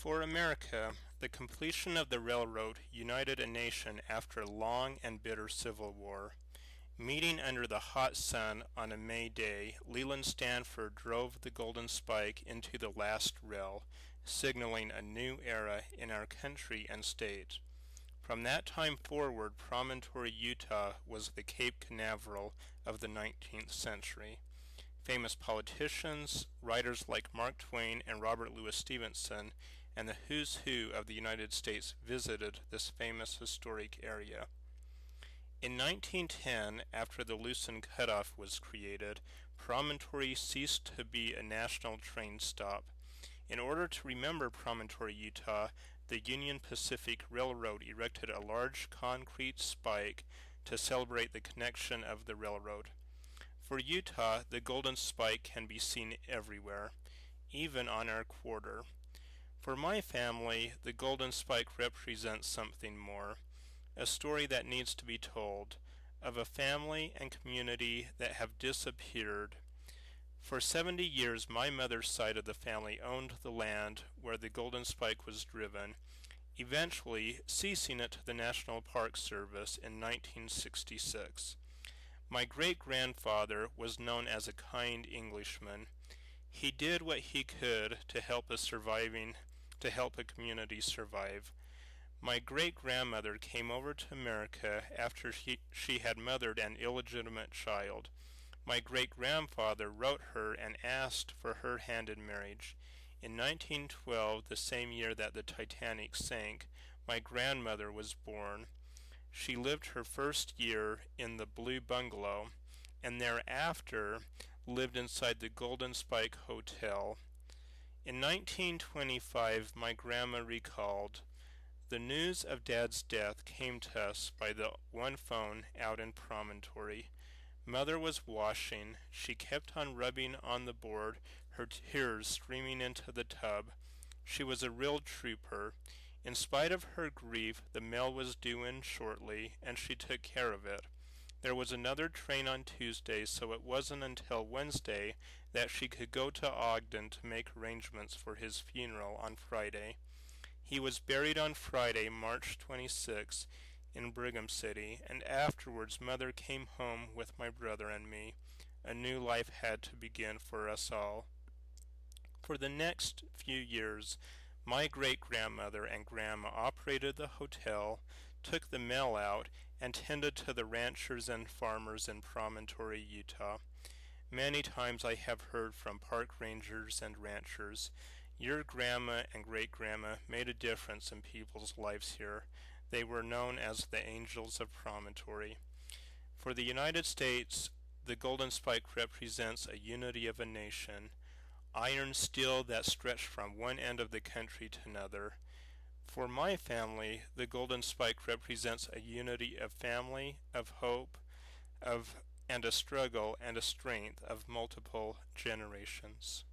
For America, the completion of the railroad united a nation after a long and bitter civil war. Meeting under the hot sun on a May day, Leland Stanford drove the Golden Spike into the last rail, signaling a new era in our country and state. From that time forward, Promontory, Utah was the Cape Canaveral of the 19th century. Famous politicians, writers like Mark Twain and Robert Louis Stevenson, and the who's who of the United States visited this famous historic area. In 1910, after the Loosen Cutoff was created, Promontory ceased to be a national train stop. In order to remember Promontory, Utah, the Union Pacific Railroad erected a large concrete spike to celebrate the connection of the railroad. For Utah, the Golden Spike can be seen everywhere, even on our quarter. For my family, the Golden Spike represents something more, a story that needs to be told, of a family and community that have disappeared. For 70 years, my mother's side of the family owned the land where the Golden Spike was driven, eventually ceasing it to the National Park Service in 1966. My great-grandfather was known as a kind Englishman. He did what he could to help a community survive. My great-grandmother came over to America after she had mothered an illegitimate child. My great-grandfather wrote her and asked for her hand in marriage. In 1912, the same year that the Titanic sank, my grandmother was born. She lived her first year in the Blue Bungalow, and thereafter lived inside the Golden Spike Hotel. In 1925, my grandma recalled, "The news of Dad's death came to us by the one phone out in Promontory. Mother was washing. She kept on rubbing on the board, her tears streaming into the tub. She was a real trooper. In spite of her grief, the mail was due in shortly, and she took care of it. There was another train on Tuesday, so it wasn't until Wednesday that she could go to Ogden to make arrangements for his funeral on Friday. He was buried on Friday, March 26, in Brigham City, and afterwards Mother came home with my brother and me. A new life had to begin for us all." For the next few years, my great-grandmother and grandma operated the hotel, took the mail out, and tended to the ranchers and farmers in Promontory, Utah. Many times I have heard from park rangers and ranchers, "Your grandma and great-grandma made a difference in people's lives here. They were known as the Angels of Promontory." For the United States, the Golden Spike represents a unity of a nation, iron steel that stretched from one end of the country to another. For my family, the Golden Spike represents a unity of family, of hope, and a struggle and a strength of multiple generations.